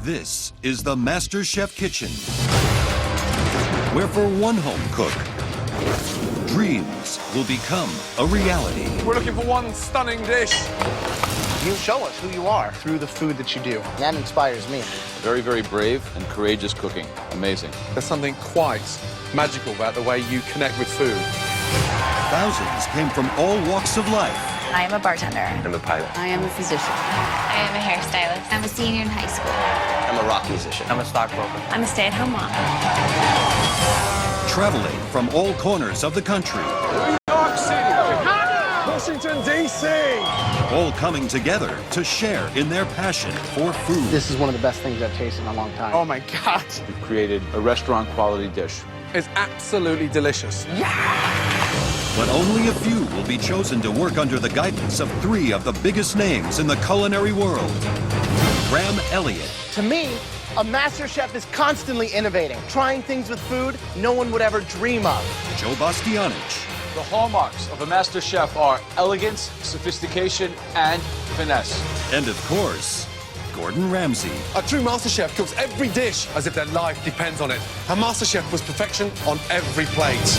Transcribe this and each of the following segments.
This is the Master Chef Kitchen, where for one home cook, dreams will become a reality. We're looking for one stunning dish. You show us who you are through the food that you do. That inspires me. Very, very brave and courageous cooking. Amazing. There's something quite magical about the way you connect with food. Thousands came from all walks of life. I am a bartender. I'm a pilot. I am a physician. I am a hairstylist. I'm a senior in high school. I'm a rock musician. I'm a stockbroker. I'm a stay-at-home mom. Traveling from all corners of the country. New York City, Chicago, Washington, D.C. All coming together to share in their passion for food. This is one of the best things I've tasted in a long time. Oh my God. We've created a restaurant quality dish. It's absolutely delicious. But only a few will be chosen to work under the guidance of three of the biggest names in the culinary world. Graham Elliott. To me, a master chef is constantly innovating, trying things with food no one would ever dream of. Joe Bastianich. The hallmarks of a master chef are elegance, sophistication, and finesse. And of course, Gordon Ramsay. A true master chef cooks every dish as if their life depends on it. A master chef was perfection on every plate.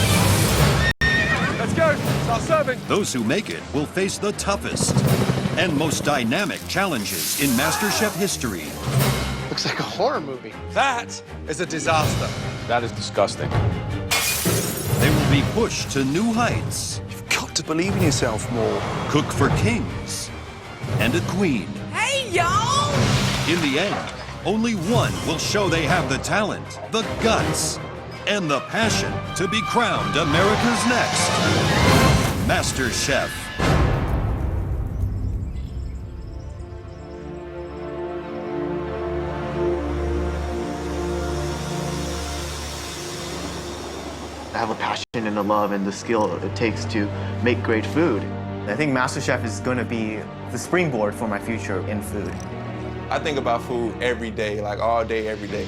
Let's go, start serving. Those who make it will face the toughest and most dynamic challenges in MasterChef history. Looks like a horror movie. That is a disaster. That is disgusting. They will be pushed to new heights. You've got to believe in yourself more. Cook for kings and a queen. Hey, y'all! In the end, only one will show they have the talent, the guts, and the passion to be crowned America's next Master Chef. I have a passion and a love and the skill it takes to make great food. I think MasterChef is going to be the springboard for my future in food. I think about food every day, like all day, every day.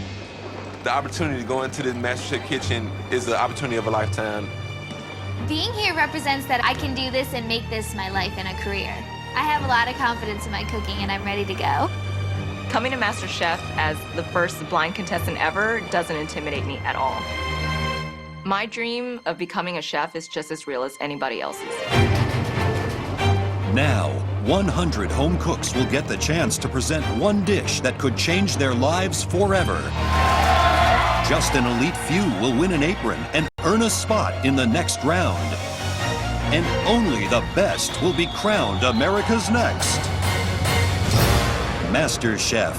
The opportunity to go into this MasterChef kitchen is the opportunity of a lifetime. Being here represents that I can do this and make this my life and a career. I have a lot of confidence in my cooking and I'm ready to go. Coming to MasterChef as the first blind contestant ever doesn't intimidate me at all. My dream of becoming a chef is just as real as anybody else's. Now, 100 home cooks will get the chance to present one dish that could change their lives forever. Just an elite few will win an apron and earn a spot in the next round. And only the best will be crowned America's next Master Chef.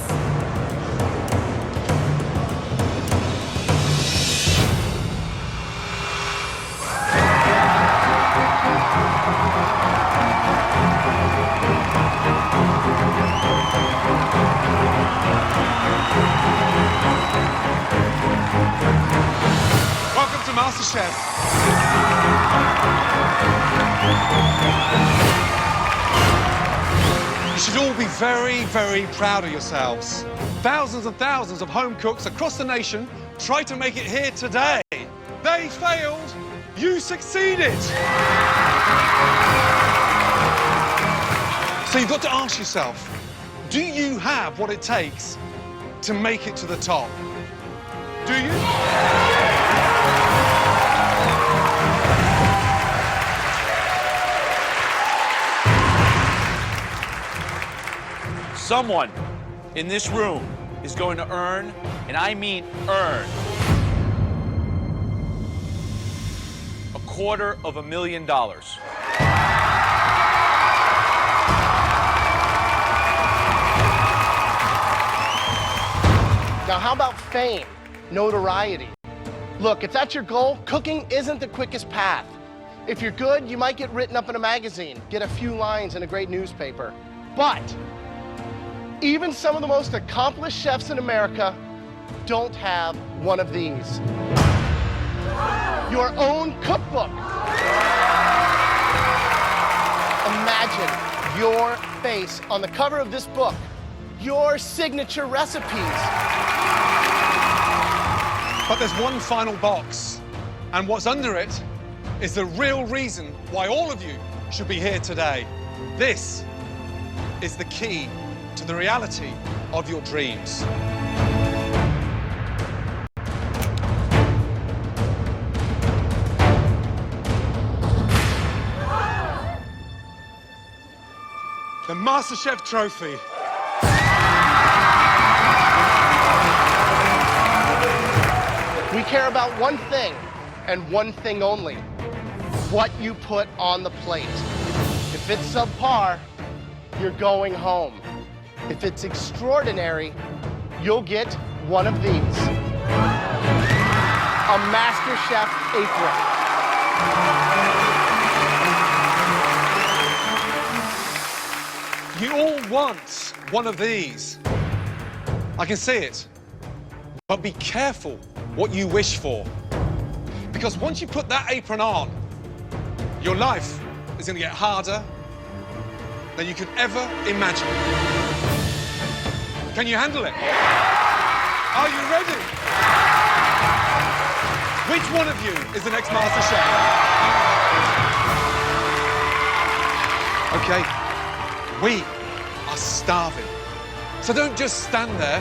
Welcome to MasterChef. You should all be very, very proud of yourselves. Thousands and thousands of home cooks across the nation try to make it here today. They failed, you succeeded. So you've got to ask yourself, do you have what it takes to make it to the top? Do you? Someone in this room is going to earn, and I mean earn, $250,000. Now, how about fame, notoriety? Look, if that's your goal, cooking isn't the quickest path. If you're good, you might get written up in a magazine, get a few lines in a great newspaper. But even some of the most accomplished chefs in America don't have one of these. Your own cookbook. Imagine your face on the cover of this book, your signature recipes. But there's one final box, and what's under it is the real reason why all of you should be here today. This is the key to the reality of your dreams. The MasterChef trophy. We care about one thing and one thing only: what you put on the plate. If it's subpar, you're going home. If it's extraordinary, you'll get one of these: a MasterChef apron. You all want one of these. I can see it. But be careful what you wish for. Because once you put that apron on, your life is going to get harder than you could ever imagine. Can you handle it? Are you ready? Which one of you is the next Master Chef? Okay, we are starving. So don't just stand there.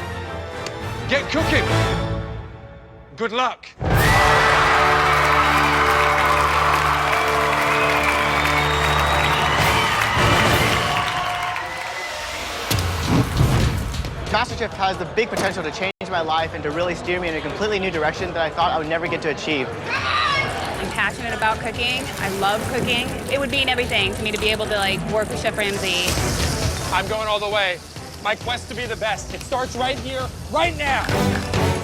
Get cooking. Good luck. MasterChef has the big potential to change my life and to really steer me in a completely new direction that I thought I would never get to achieve. I'm passionate about cooking. I love cooking. It would mean everything to me to be able to work with Chef Ramsay. I'm going all the way. My quest to be the best. It starts right here, right now.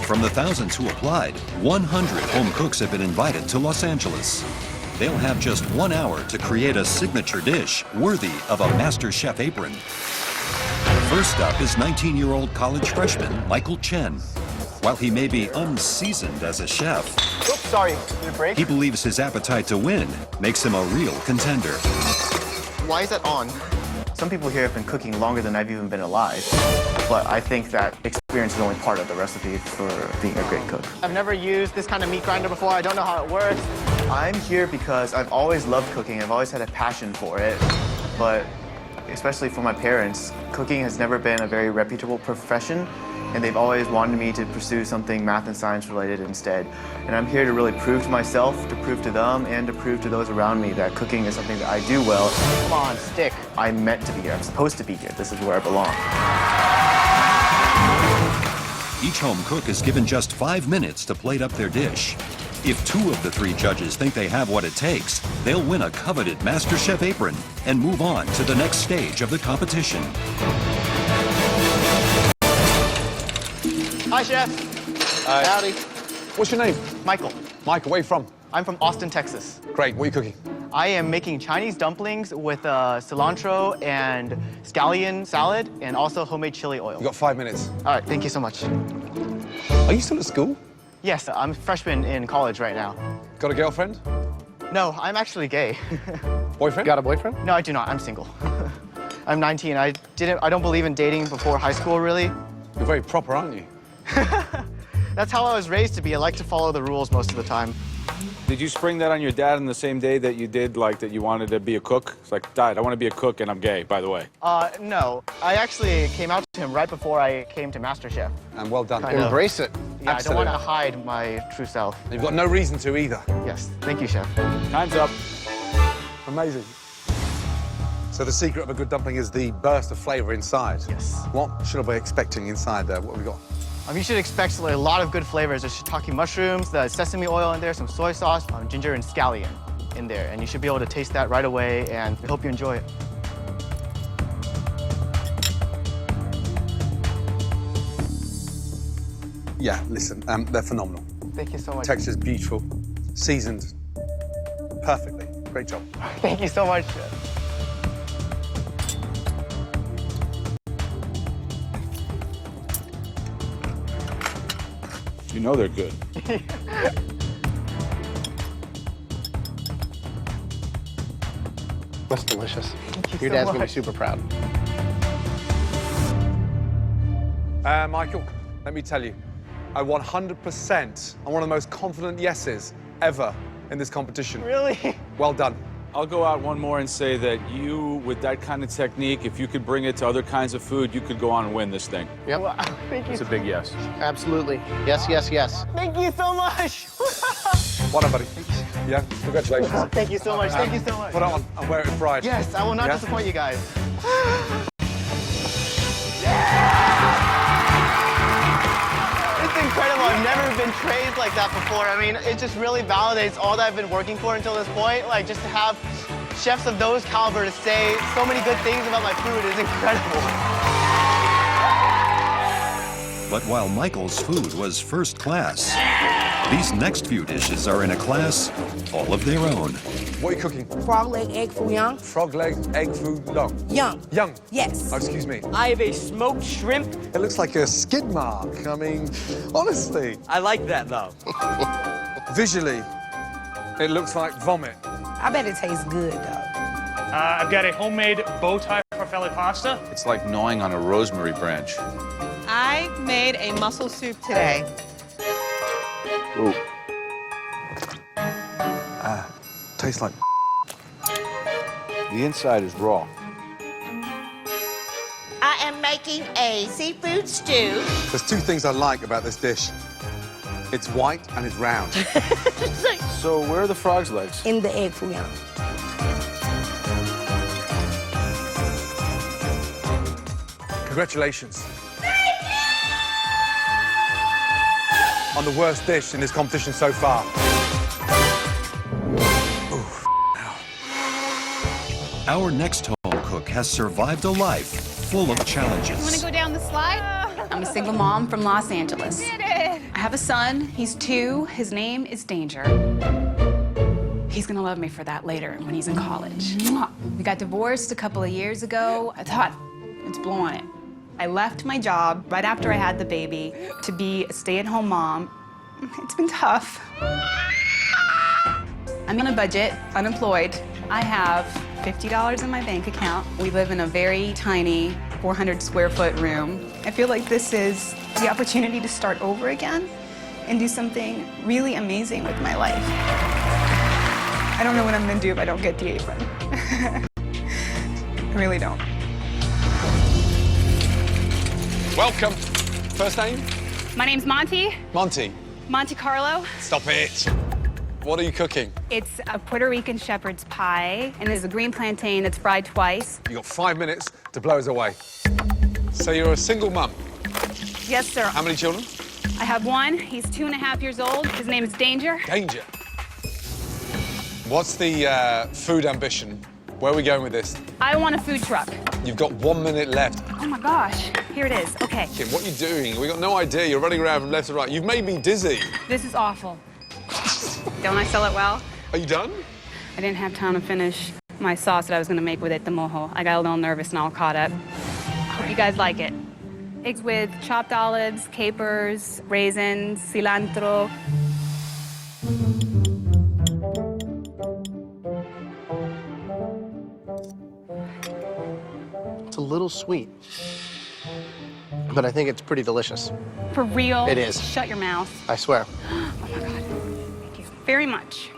From the thousands who applied, 100 home cooks have been invited to Los Angeles. They'll have just 1 hour to create a signature dish worthy of a MasterChef apron. First up is 19-year-old college freshman Michael Chen. While he may be unseasoned as a chef, Oops, sorry, did it break? he believes his appetite to win makes him a real contender. Why is that on? Some people here have been cooking longer than I've even been alive, but I think that experience is only part of the recipe for being a great cook. I've never used this kind of meat grinder before. I don't know how it works. I'm here because I've always loved cooking. I've always had a passion for it, but especially for my parents, cooking has never been a very reputable profession, and they've always wanted me to pursue something math and science related instead. And I'm here to really prove to myself, to prove to them, and to prove to those around me that cooking is something that I do well. Come on, stick. I'm meant to be here. I'm supposed to be here. This is where I belong. Each home cook is given just 5 minutes to plate up their dish. If 2 of the 3 judges think they have what it takes, they'll win a coveted MasterChef apron and move on to the next stage of the competition. Hi, Chef. Hi. Howdy. What's your name? Michael. Michael, where are you from? I'm from Austin, Texas. Great, what are you cooking? I am making Chinese dumplings with cilantro and scallion salad and also homemade chili oil. You've got 5 minutes. All right, thank you so much. Are you still at school? Yes, I'm a freshman in college right now. Got a girlfriend? No, I'm actually gay. Boyfriend? Got a boyfriend? No, I do not. I'm single. I'm 19. I don't believe in dating before high school, really. You're very proper, aren't you? That's how I was raised to be. I like to follow the rules most of the time. Did you spring that on your dad on the same day that you did, that you wanted to be a cook? It's like, Dad, I want to be a cook and I'm gay, by the way. No. I actually came out to him right before I came to MasterChef. And well done. Kind of. Embrace it. Yeah, Absolutely. I don't want to hide my true self. You've got no reason to either. Yes, thank you, Chef. Time's up. Amazing. So the secret of a good dumpling is the burst of flavor inside. Yes. What should I be expecting inside there? What have we got? You should expect a lot of good flavors. There's shiitake mushrooms, the sesame oil in there, some soy sauce, ginger and scallion in there. And you should be able to taste that right away, and I hope you enjoy it. Yeah, listen, they're phenomenal. Thank you so much. Texture's beautiful, seasoned perfectly. Great job. Thank you so much. You know they're good. That's delicious. Thank you Your so dad's gonna be much. super proud. Michael, let me tell you, I 100%, I'm one of the most confident yeses ever in this competition. Really? Well done. I'll go out one more and say that you, with that kind of technique, if you could bring it to other kinds of food, you could go on and win this thing. Yep. Wow, thank you. It's a big yes. Absolutely. Yes, yes, yes. Thank you so much. Well done, buddy. Yeah, congratulations. Thank you so much. Thank you so much. Put it on and wear it with pride. Yes, I will not Yeah? disappoint you guys. It's incredible. I've never been praised like that before. I mean, it just really validates all that I've been working for until this point. Like, just to have chefs of those caliber to say so many good things about my food is incredible. But while Michael's food was first class, these next few dishes are in a class all of their own. What are you cooking? Frog leg, egg foo young. Frog leg, egg foo long. Young. Young? Yes. Oh, excuse me. I have a smoked shrimp. It looks like a skid mark. I mean, honestly. I like that, though. Visually, it looks like vomit. I bet it tastes good, though. I've got a homemade bow tie farfalle pasta. It's like gnawing on a rosemary branch. I made a mussel soup today. Ooh. Tastes like... The inside is raw. I am making a seafood stew. There's two things I like about this dish. It's white and it's round. So where are the frog's legs? In the egg foo young. Congratulations. On the worst dish in this competition so far. Our next home cook has survived a life full of challenges. Want to go down the slide? I'm a single mom from Los Angeles. Did it! I have a son. He's 2. His name is Danger. He's gonna love me for that later when he's in college. We got divorced a couple of years ago. I thought, let's blow on it. I left my job right after I had the baby to be a stay-at-home mom. It's been tough. I'm on a budget, unemployed. I have $50 in my bank account. We live in a very tiny 400 square foot room. I feel like this is the opportunity to start over again and do something really amazing with my life. I don't know what I'm gonna do if I don't get the apron. I really don't. Welcome. First name? My name's Monty. Monty. Monte Carlo. Stop it. What are you cooking? It's a Puerto Rican shepherd's pie, and it's a green plantain that's fried twice. You got 5 minutes to blow us away. So you're a single mum. Yes, sir. How many children? I have one. He's 2.5 years old. His name is Danger. Danger. What's the food ambition? Where are we going with this? I want a food truck. You've got 1 minute left. Oh my gosh. Here it is. Okay. Kim, what are you doing? We got no idea. You're running around from left to right. You've made me dizzy. This is awful. Don't I sell it well? Are you done? I didn't have time to finish my sauce that I was going to make with it, the mojo. I got a little nervous and all caught up. Hope you guys like it. Eggs with chopped olives, capers, raisins, cilantro. It's a little sweet, but I think it's pretty delicious. For real? It is. Shut your mouth. I swear. Oh my God. Thank you very much.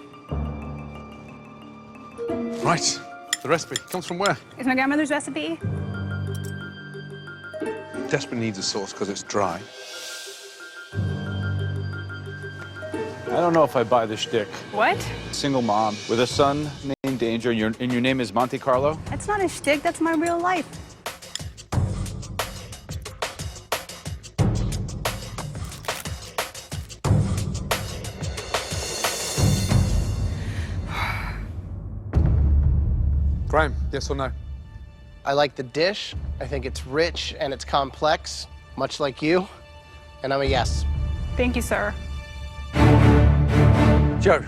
Right. The recipe comes from where? It's my grandmother's recipe. Desperately needs a sauce because it's dry. I don't know if I buy the shtick. What? Single mom with a son named Danger, and your name is Monte Carlo? That's not a shtick, that's my real life. Graham, yes or no? I like the dish. I think it's rich and it's complex, much like you. And I'm a yes. Thank you, sir. Joe,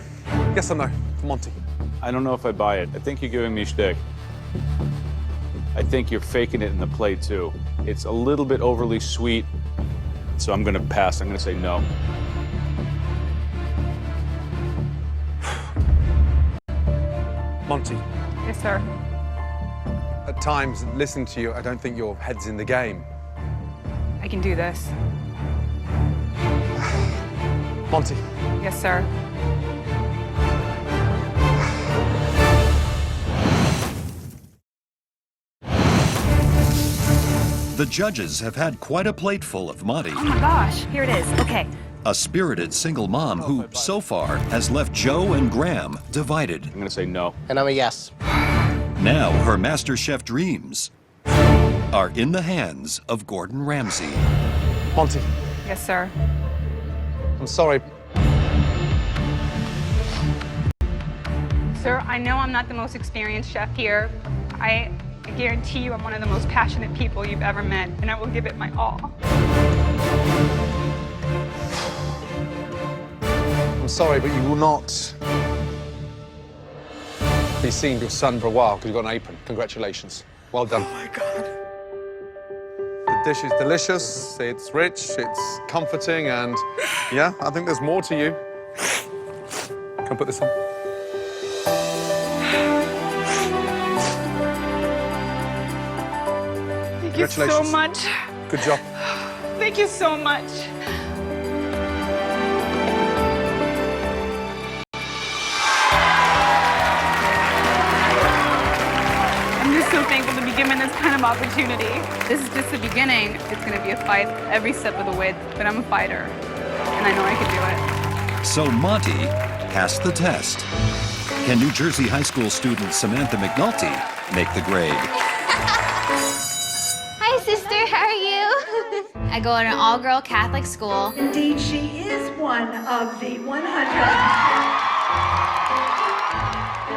yes or no for Monty? I don't know if I buy it. I think you're giving me shtick. I think you're faking it in the plate, too. It's a little bit overly sweet, so I'm gonna pass. I'm gonna say no. Monty, Yes, sir. at times, listening to you, I don't think your head's in the game. I can do this. Monty, Yes, sir. The judges have had quite a plateful of Monty, Oh my gosh, here it is. Okay. a spirited single mom who, so far, has left Joe and Graham divided. I'm gonna say no. And I'm a yes. Now her MasterChef dreams are in the hands of Gordon Ramsay. Monty, Yes, sir. I'm sorry. Sir, I know I'm not the most experienced chef here. I guarantee you I'm one of the most passionate people you've ever met, and I will give it my all. I'm sorry, but you will not be seeing your son for a while because you've got an apron. Congratulations. Well done. Oh, my God. The dish is delicious, it's rich, it's comforting, and yeah, I think there's more to you. Come put this on. Thank you so much. Good job. Thank you so much. I'm just so thankful to be given this kind of opportunity. This is just the beginning. It's going to be a fight every step of the way, but I'm a fighter, and I know I can do it. So Monty passed the test. Can New Jersey high school student Samantha McNulty make the grade? Hi, sister. How are you? I go to an all-girl Catholic school. Indeed, she is one of the 100.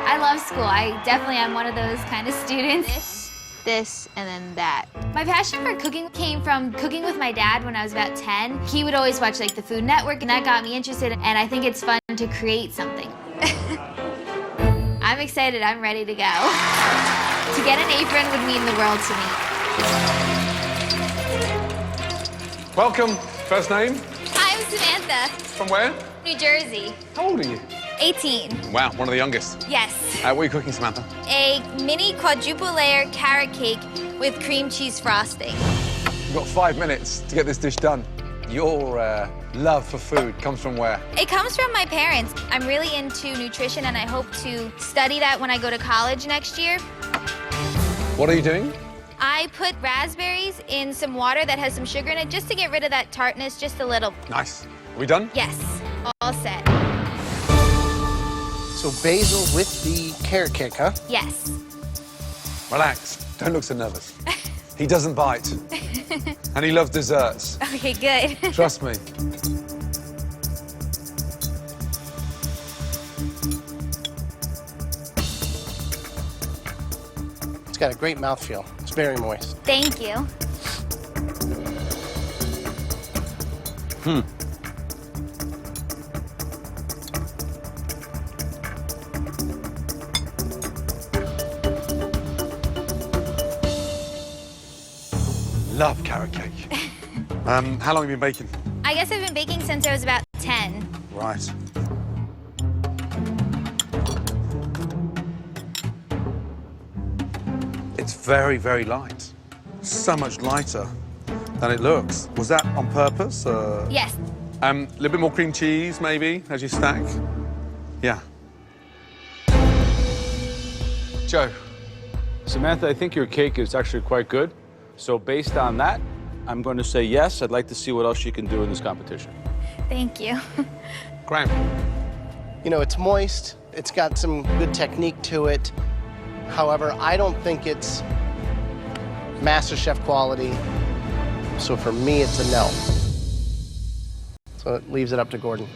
I love school. I definitely am one of those kind of students. This, and then that. My passion for cooking came from cooking with my dad when I was about 10. He would always watch like the Food Network, and that got me interested, and I think it's fun to create something. I'm excited. I'm ready to go. To get an apron would mean the world to me. Welcome. First name? Hi, I'm Samantha. From where? New Jersey. How old are you? 18. Wow, one of the youngest. Yes. What are you cooking, Samantha? A mini quadruple layer carrot cake with cream cheese frosting. You've got 5 minutes to get this dish done. Your love for food comes from where? It comes from my parents. I'm really into nutrition, and I hope to study that when I go to college next year. What are you doing? I put raspberries in some water that has some sugar in it just to get rid of that tartness, just a little. Nice. Are we done? Yes, all set. So basil with the carrot cake, huh? Yes. Relax. Don't look so nervous. He doesn't bite. And he loves desserts. Okay, good. Trust me. It's got a great mouthfeel. It's very moist. Thank you. Love carrot cake. How long have you been baking? I guess I've been baking since I was about 10. Right. It's very, very light. So much lighter than it looks. Was that on purpose? Yes. A little bit more cream cheese, maybe, as you stack? Yeah. Joe. Samantha, I think your cake is actually quite good. So based on that, I'm going to say yes. I'd like to see what else you can do in this competition. Thank you. Graham. You know, it's moist. It's got some good technique to it. However, I don't think it's MasterChef quality. So for me, it's a no. So it leaves it up to Gordon.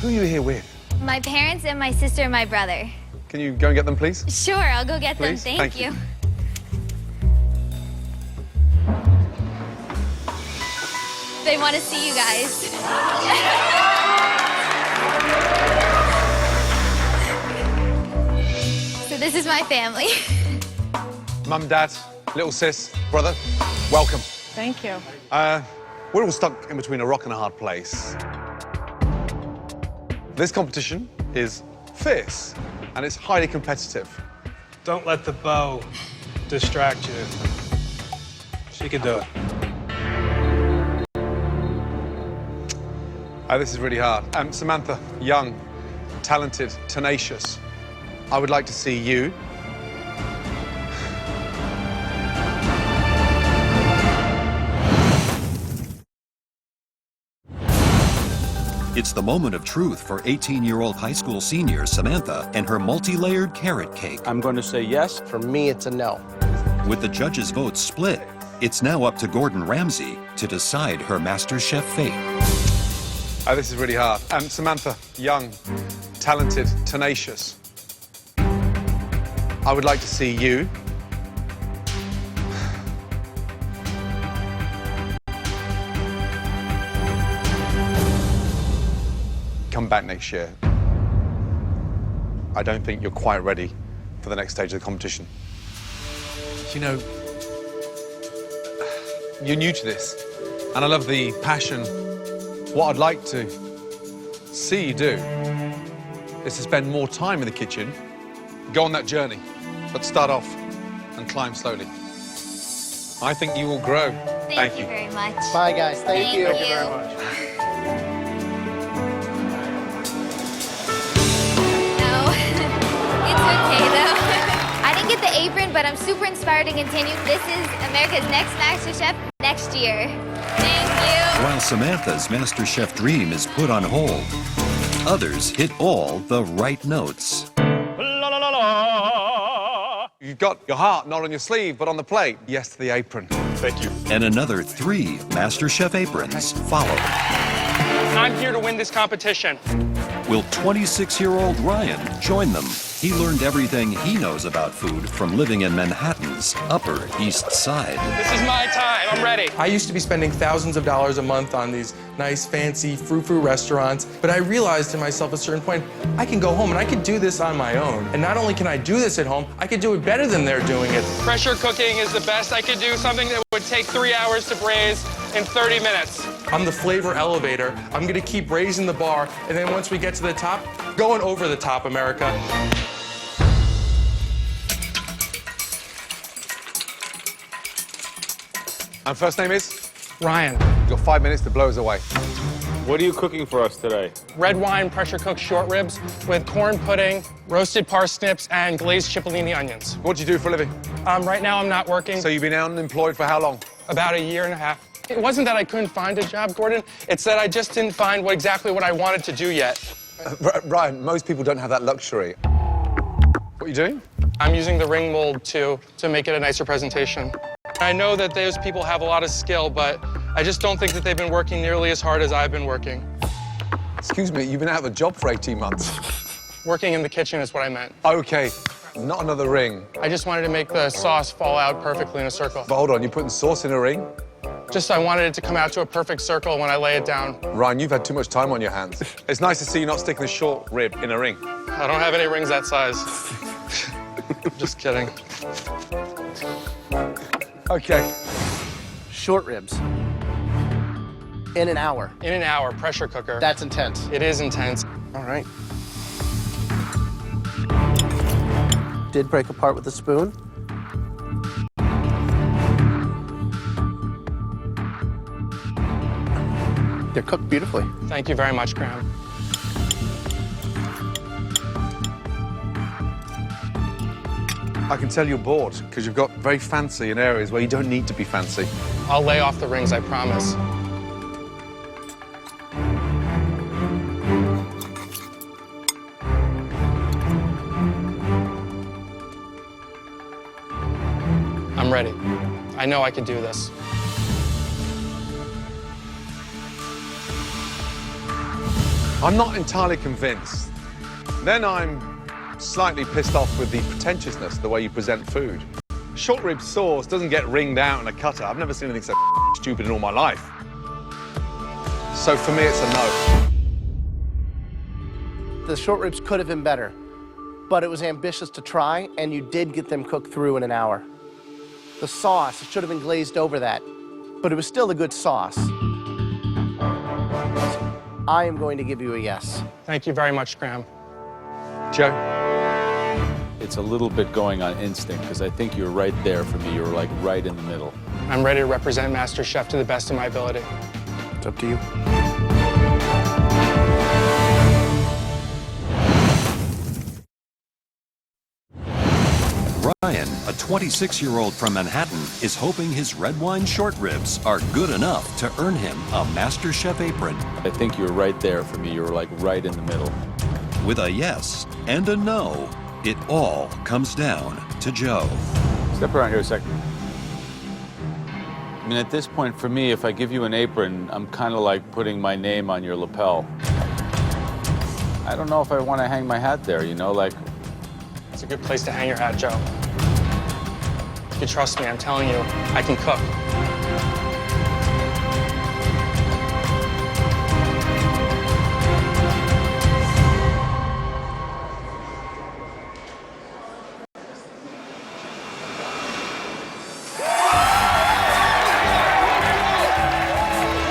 Who are you here with? My parents and my sister and my brother. Can you go and get them, please? Sure, I'll go get them. Please? Thank you. They want to see you guys. So this is my family. Mum, Dad, little sis, brother, welcome. Thank you. We're all stuck in between a rock and a hard place. This competition is fierce, and it's highly competitive. Don't let the bow distract you. She can do it. This is really hard. Samantha, young, talented, tenacious. I would like to see you It's the moment of truth for 18-year-old high school senior Samantha and her multi-layered carrot cake. I'm going to say yes. For me, it's a no. With the judges' votes split, it's now up to Gordon Ramsay to decide her MasterChef fate. Oh, this is really hard. Samantha, young, talented, tenacious. I would like to see you come back next year. I don't think you're quite ready for the next stage of the competition. You know, you're new to this, and I love the passion. What I'd like to see you do is to spend more time in the kitchen, go on that journey, but start off and climb slowly. I think you will grow. Thank you very much. Bye, guys. Thank you. Thank you very much. No, it's okay though. I didn't get the apron, but I'm super inspired to continue. This is America's Next MasterChef next year. Thank you. While Samantha's MasterChef dream is put on hold, others hit all the right notes. You've got your heart not on your sleeve, but on the plate. Yes to the apron. Thank you. And another 3 MasterChef aprons follow. I'm here to win this competition. Will 26-year-old Ryan join them? He learned everything he knows about food from living in Manhattan's Upper East Side. This is my time. I'm ready. I used to be spending thousands of dollars a month on these nice, fancy, frou-frou restaurants, but I realized to myself at a certain point, I can go home and I can do this on my own. And not only can I do this at home, I can do it better than they're doing it. Pressure cooking is the best. I could do something that would take 3 hours to braise in 30 minutes. I'm the flavor elevator. I'm gonna keep raising the bar, and then once we get to the top, going over the top, America. And first name is? Ryan. You've got 5 minutes to blow us away. What are you cooking for us today? Red wine pressure cooked short ribs with corn pudding, roasted parsnips, and glazed cipollini onions. What do you do for a living? Right now I'm not working. So you've been unemployed for how long? About a year and a half. It wasn't that I couldn't find a job, Gordon. It's that I just didn't find exactly what I wanted to do yet. Ryan, most people don't have that luxury. What are you doing? I'm using the ring mold to make it a nicer presentation. I know that those people have a lot of skill, but I just don't think that they've been working nearly as hard as I've been working. Excuse me, you've been out of a job for 18 months. Working in the kitchen is what I meant. Okay, not another ring. I just wanted to make the sauce fall out perfectly in a circle. But hold on, you're putting sauce in a ring? Just I wanted it to come out to a perfect circle when I lay it down. Ryan, you've had too much time on your hands. It's nice to see you not sticking a short rib in a ring. I don't have any rings that size. Just kidding. Okay. Short ribs. In an hour. In an hour, pressure cooker. That's intense. It is intense. All right. Did break apart with a spoon. They're cooked beautifully. Thank you very much, Graham. I can tell you're bored because you've got very fancy in areas where you don't need to be fancy. I'll lay off the rings, I promise. I'm ready. I know I can do this. I'm not entirely convinced. Then I'm slightly pissed off with the pretentiousness, the way you present food. Short rib sauce doesn't get ringed out in a cutter. I've never seen anything so stupid in all my life. So for me, it's a no. The short ribs could have been better, but it was ambitious to try, and you did get them cooked through in an hour. The sauce should have been glazed over that, but it was still a good sauce. I am going to give you a yes. Thank you very much, Graham. Joe? It's a little bit going on instinct because I think you're right there for me. You're like right in the middle. I'm ready to represent MasterChef to the best of my ability. It's up to you. Ryan, a 26-year-old from Manhattan is hoping his red wine short ribs are good enough to earn him a MasterChef apron. I think you're right there for me. You're like right in the middle. With a yes and a no, it all comes down to Joe. Step around here a second. I mean, at this point, for me, if I give you an apron, I'm kind of like putting my name on your lapel. I don't know if I want to hang my hat there, you know, like... It's a good place to hang your hat, Joe. You can trust me, I'm telling you, I can cook.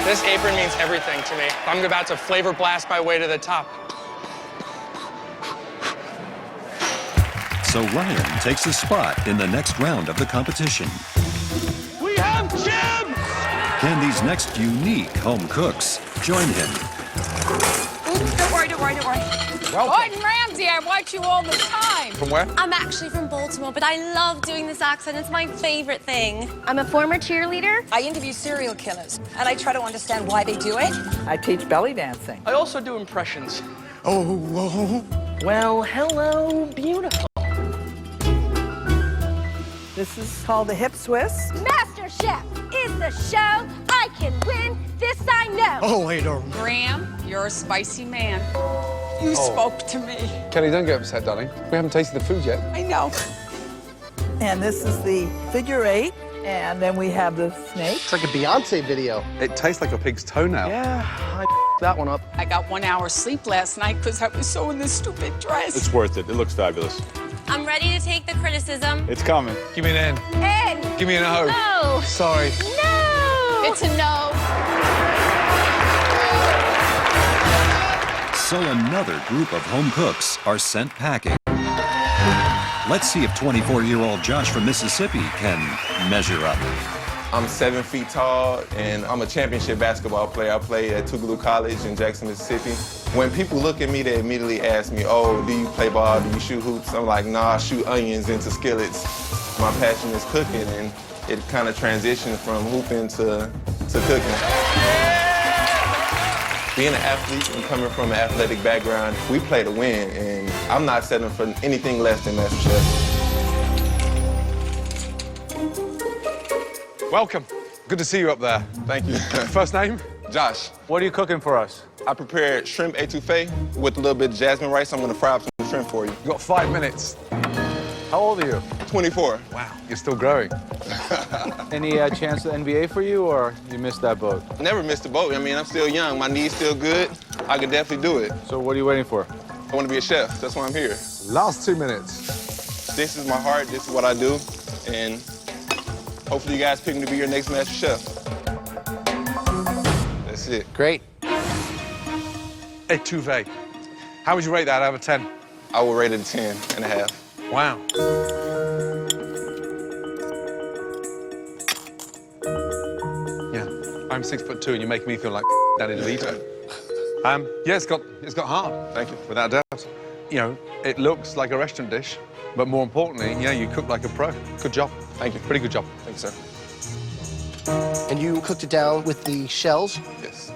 This apron means everything to me. I'm about to flavor blast my way to the top. So Ryan takes a spot in the next round of the competition. We have gems! Can these next unique home cooks join him? Oops, don't worry, don't worry, don't worry. Gordon Ramsay, I watch you all the time. From where? I'm actually from Baltimore, but I love doing this accent. It's my favorite thing. I'm a former cheerleader. I interview serial killers, and I try to understand why they do it. I teach belly dancing. I also do impressions. Well, hello, beautiful. This is called the hip Swiss. MasterChef is the show. I can win. This I know. Oh, wait, no. Graham, you're a spicy man. You spoke to me. Kelly, don't get upset, darling. We haven't tasted the food yet. I know. And this is the figure 8. And then we have the snake. It's like a Beyonce video. It tastes like a pig's toenail. Yeah, I that one up. I got 1 hour sleep last night because I was so in this stupid dress. It's worth it. It looks fabulous. I'm ready to take the criticism. It's coming. Give me an N. N. Give me an O. No. Sorry. No. It's a no. So another group of home cooks are sent packing. Let's see if 24-year-old Josh from Mississippi can measure up. I'm 7 feet tall, and I'm a championship basketball player. I played at Tougaloo College in Jackson, Mississippi. When people look at me, they immediately ask me, oh, do you play ball? Do you shoot hoops? I'm like, nah, I shoot onions into skillets. My passion is cooking, and it kind of transitioned from hooping to cooking. Being an athlete and coming from an athletic background, we play to win, and I'm not settling for anything less than MasterChef. Welcome. Good to see you up there. Thank you. First name? Josh. What are you cooking for us? I prepared shrimp etouffee with a little bit of jasmine rice. I'm gonna fry up some shrimp for you. You've got 5 minutes. How old are you? 24. Wow, you're still growing. Any chance of NBA for you, or you missed that boat? Never missed a boat. I mean, I'm still young. My knee's still good. I could definitely do it. So what are you waiting for? I want to be a chef. That's why I'm here. Last 2 minutes. This is my heart. This is what I do. And hopefully you guys pick me to be your next master chef. That's it. Great. Etouffee. How would you rate that out of 10? I will rate it a 10.5. Wow. Yeah, I'm 6'2", and you make me feel like Danny DeVito. Yeah, it's got heart. Thank you. Without a doubt. You know, it looks like a restaurant dish, but more importantly, yeah, you cook like a pro. Good job. Thank you. Pretty good job. Thank you, sir. And you cooked it down with the shells? Yes.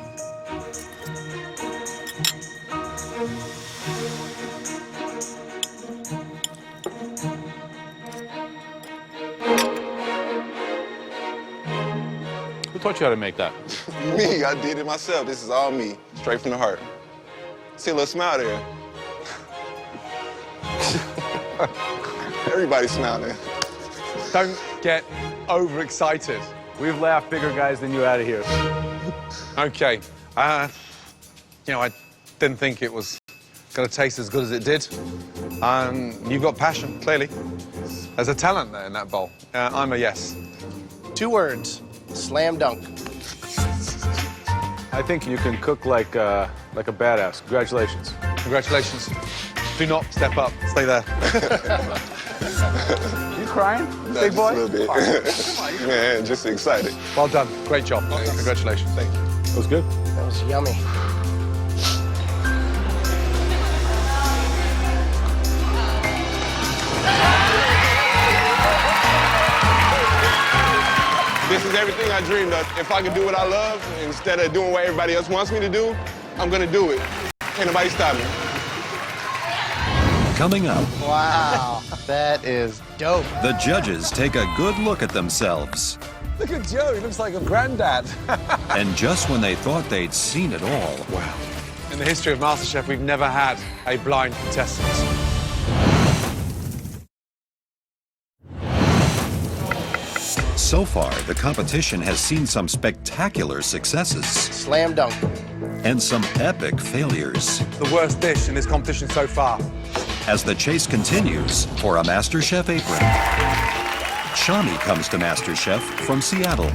Who taught you how to make that? Me, I did it myself. This is all me, straight from the heart. See a little smile there. Everybody's smiling. Don't get overexcited. We've laughed bigger guys than you out of here. Okay. You know, I didn't think it was going to taste as good as it did. You've got passion, clearly. There's a talent there in that bowl. I'm a yes. 2 words. Slam dunk. I think you can cook like a badass. Congratulations. Congratulations. Do not step up. Stay there. You crying, No, big boy? Just a little bit. Man, just excited. Well done. Great job. Congratulations. Thank you. That was good. That was yummy. everything I dreamed of. If I could do what I love instead of doing what everybody else wants me to do, I'm gonna do it. Can't nobody stop me. Coming up, Wow, that is dope. the judges take a good look at themselves. Look at Joe, he looks like a granddad. And just when they thought they'd seen it all, Wow. In the history of MasterChef, we've never had a blind contestant. so far the competition has seen some spectacular successes Slam dunk. and some epic failures. The worst dish in this competition so far. As the chase continues for a MasterChef apron, Shami comes to MasterChef from Seattle,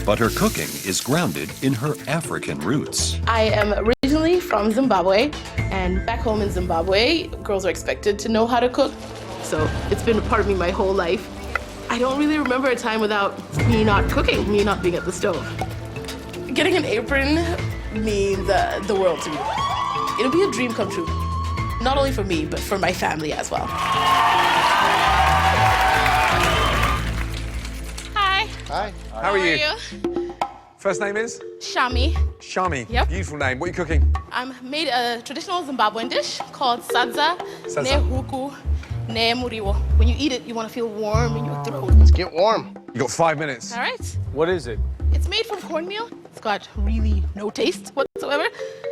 but her cooking is grounded in her African roots. I am originally from Zimbabwe, and back home in Zimbabwe, girls are expected to know how to cook, so it's been a part of me my whole life. I don't really remember a time without me not cooking, me not being at the stove. Getting an apron means the world to me. It'll be a dream come true, not only for me, but for my family as well. Hi. Hi. How are you? First name is? Shami. Shami. Yep. Beautiful name. What are you cooking? I'm made a traditional Zimbabwean dish called sadza ne huku ne muriwo. When you eat it, you want to feel warm in your throat. Let's get warm. You got 5 minutes. All right. What is it? It's made from cornmeal. It's got really no taste whatsoever.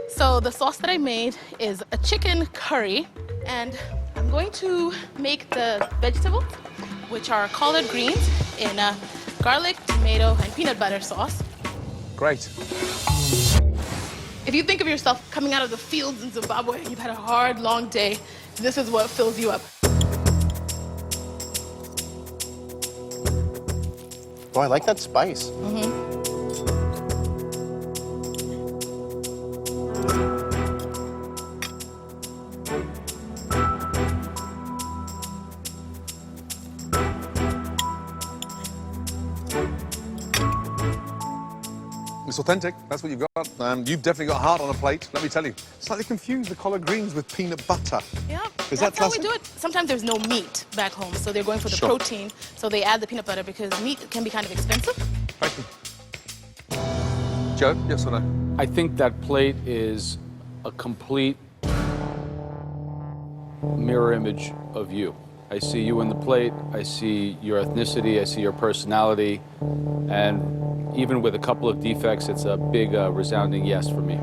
So the sauce that I made is a chicken curry, and I'm going to make the vegetables, which are collard greens in a garlic, tomato, and peanut butter sauce. Great. If you think of yourself coming out of the fields in Zimbabwe, you've had a hard, long day, this is what fills you up. Oh, I like that spice. It's authentic. That's what you've got. You've definitely got a heart on a plate, let me tell you. Slightly confused the collard greens with peanut butter. Yeah, Is that's that how we classic? do it. Sometimes there's no meat back home, so they're going for the Sure. protein. So they add the peanut butter because meat can be kind of expensive. Thank you. Joe, yes or no? I think that plate is a complete mirror image of you. I see you in the plate, I see your ethnicity, I see your personality, and even with a couple of defects, it's a big resounding yes for me.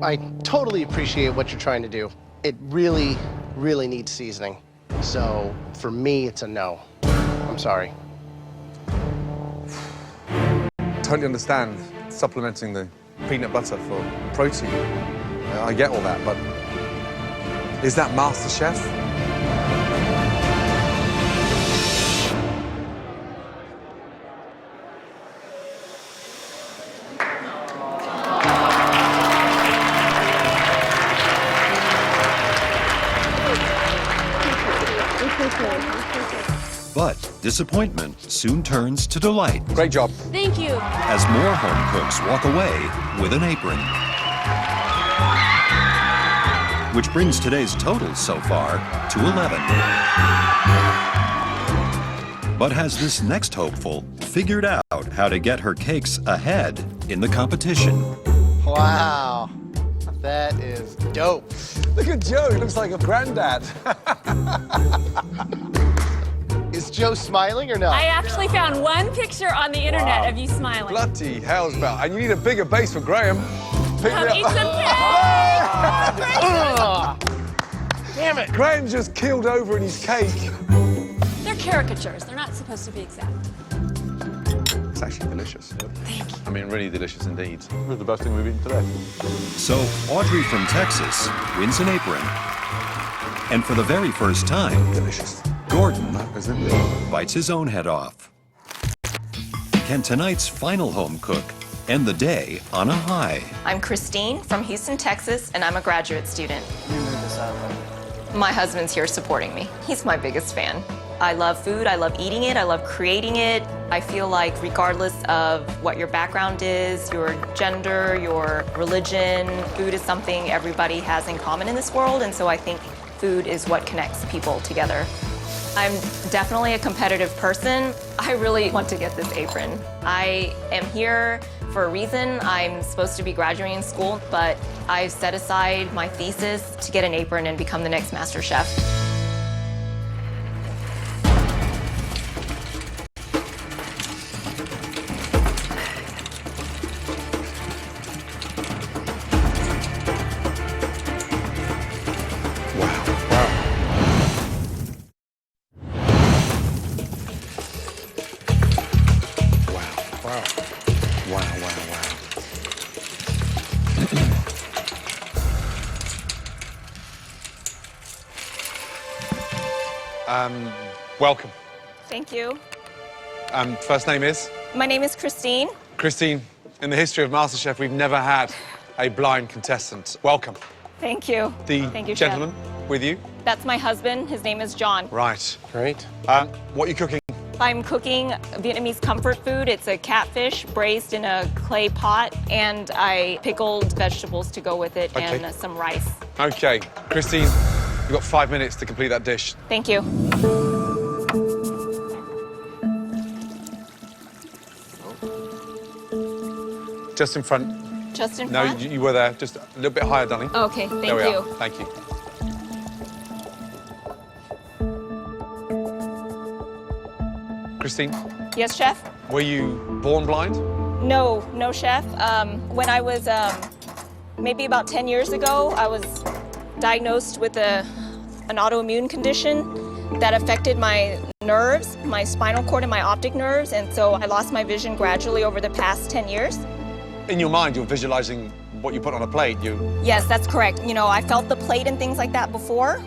I totally appreciate what you're trying to do. It really, really needs seasoning. So for me, it's a no. I'm sorry. Totally understand supplementing the peanut butter for protein. I get all that, but is that MasterChef? But disappointment soon turns to delight Great job. Thank you. as more home cooks walk away with an apron. Which brings today's total so far to 11. But has this next hopeful figured out how to get her cakes ahead in the competition? Wow. That is dope. Look at Joe, he looks like a granddad. Is Joe smiling or no? I actually found one picture on the internet of you smiling. Bloody hell's bell. And you need a bigger base for Graham. Pick Come me eat up. some cake! Ugh. Damn it. Graham just keeled over in his cake. They're caricatures. They're not supposed to be exact. It's actually delicious. Thank you. I mean, really delicious indeed. It's the best thing we've eaten today. So Audrey from Texas wins an apron. And for the very first time, Delicious. Gordon Isn't it? bites his own head off. Can tonight's final home cook end the day on a high? I'm Christine from Houston, Texas, and I'm a graduate student. My husband's here supporting me. He's my biggest fan. I love food, I love eating it, I love creating it. I feel like regardless of what your background is, your gender, your religion, food is something everybody has in common in this world, and so I think food is what connects people together. I'm definitely a competitive person. I really want to get this apron. I am here for a reason. I'm supposed to be graduating school, but I've set aside my thesis to get an apron and become the next master chef. Welcome. Thank you. First name is? My name is Christine. Christine, in the history of MasterChef, we've never had a blind contestant. Welcome. Thank you. The gentleman with you? That's my husband. His name is John. Right. Great. What are you cooking? I'm cooking Vietnamese comfort food. It's a catfish braised in a clay pot, and I pickled vegetables to go with it and some rice. Okay. Christine, you've got 5 minutes to complete that dish. Thank you. Just in front. Just in front? No, you were there. Just a little bit higher, darling. Okay, thank There we you. are. Thank you. Christine, Yes, chef? were you born blind? No, chef. When I was maybe about 10 years ago, I was diagnosed with an autoimmune condition that affected my nerves, my spinal cord and my optic nerves, and so I lost my vision gradually over the past 10 years. In your mind, you're visualizing what you put on a plate. Yes, that's correct. You know, I felt the plate and things like that before,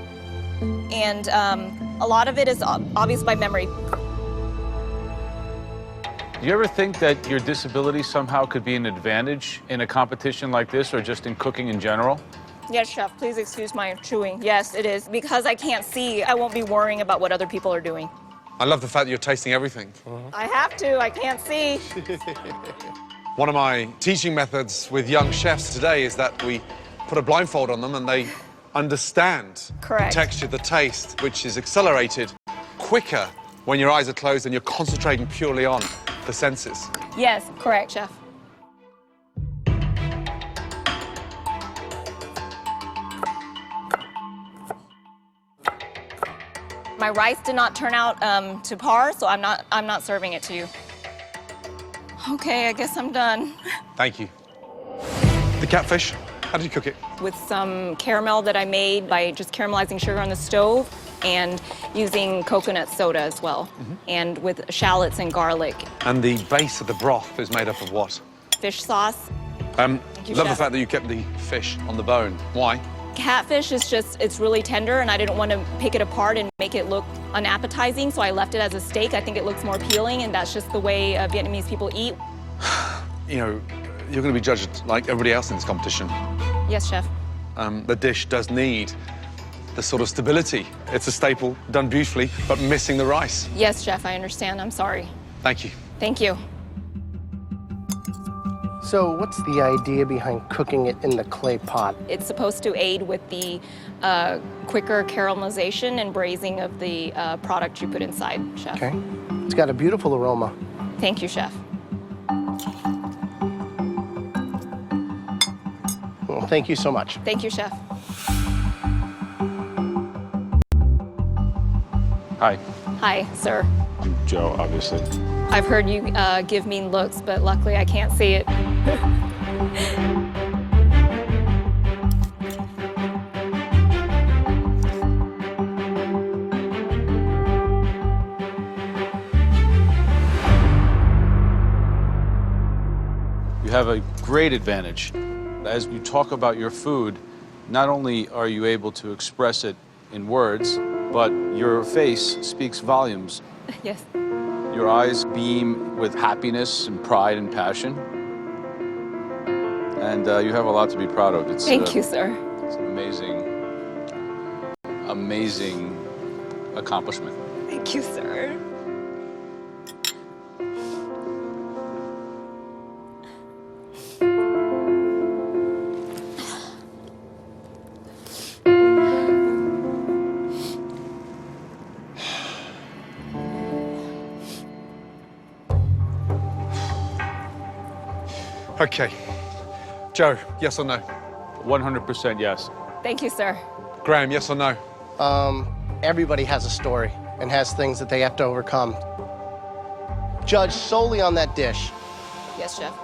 and a lot of it is obvious by memory. Do you ever think that your disability somehow could be an advantage in a competition like this or just in cooking in general? Yes, chef, please excuse my chewing. Yes, it is. Because I can't see, I won't be worrying about what other people are doing. I love the fact that you're tasting everything. I have to, I can't see. One of my teaching methods with young chefs today is that we put a blindfold on them and they understand Correct. the texture, the taste, which is accelerated quicker when your eyes are closed and you're concentrating purely on the senses. Yes, correct, chef. My rice did not turn out to par, so I'm not serving it to you. Okay, I guess I'm done. Thank you. The catfish, how did you cook it? With some caramel that I made by just caramelizing sugar on the stove and using coconut soda as well, and with shallots and garlic. And the base of the broth is made up of what? Fish sauce. Love you, the chef. fact that you kept the fish on the bone. Why? Catfish is just, it's really tender, and I didn't want to pick it apart and make it look unappetizing, so I left it as a steak. I think it looks more appealing, and that's just the way Vietnamese people eat. You know, you're going to be judged like everybody else in this competition. Yes, chef. The dish does need the sort of stability. It's a staple, done beautifully, but missing the rice. Yes, chef, I understand. I'm sorry. Thank you. Thank you. So what's the idea behind cooking it in the clay pot? It's supposed to aid with the quicker caramelization and braising of the product you put inside, chef. Okay. It's got a beautiful aroma. Thank you, chef. Well, thank you so much. Thank you, chef. Hi. Hi, sir. I'm Joe, obviously. I've heard you give mean looks, but luckily I can't see it. You have a great advantage. As you talk about your food, not only are you able to express it in words, but your face speaks volumes. Yes. Your eyes beam with happiness and pride and passion. And you have a lot to be proud of. Thank you, sir. It's an amazing accomplishment. Thank you, sir. Okay. Joe, yes or no? 100% yes. Thank you, sir. Graham, yes or no? Everybody has a story and has things that they have to overcome. Judge solely on that dish. Yes, chef.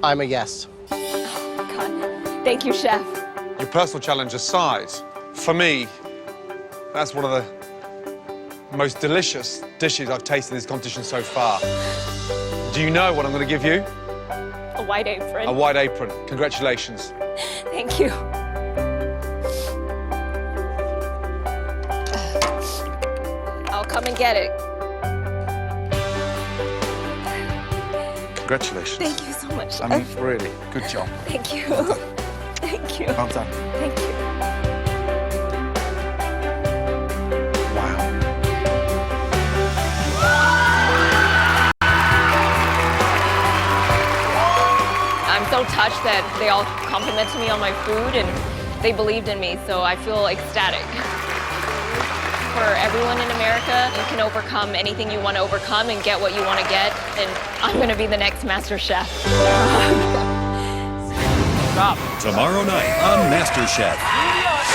I'm a yes. God. Thank you, chef. Your personal challenge aside, for me, that's one of the most delicious dishes I've tasted in this competition so far. Do you know what I'm going to give you? A white apron. A white apron. Congratulations. Thank you. I'll come and get it. Congratulations. Thank you so much, I chef. mean, really, good job. Thank you. Thank you. Well done. Thank you. I'm so touched that they all complimented me on my food and they believed in me, so I feel ecstatic. For everyone in America, you can overcome anything you want to overcome and get what you want to get, and I'm going to be the next master chef. Stop. Tomorrow night on MasterChef,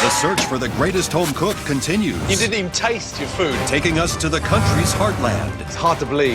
the search for the greatest home cook continues. You didn't even taste your food. Taking us to the country's heartland. It's hard to believe.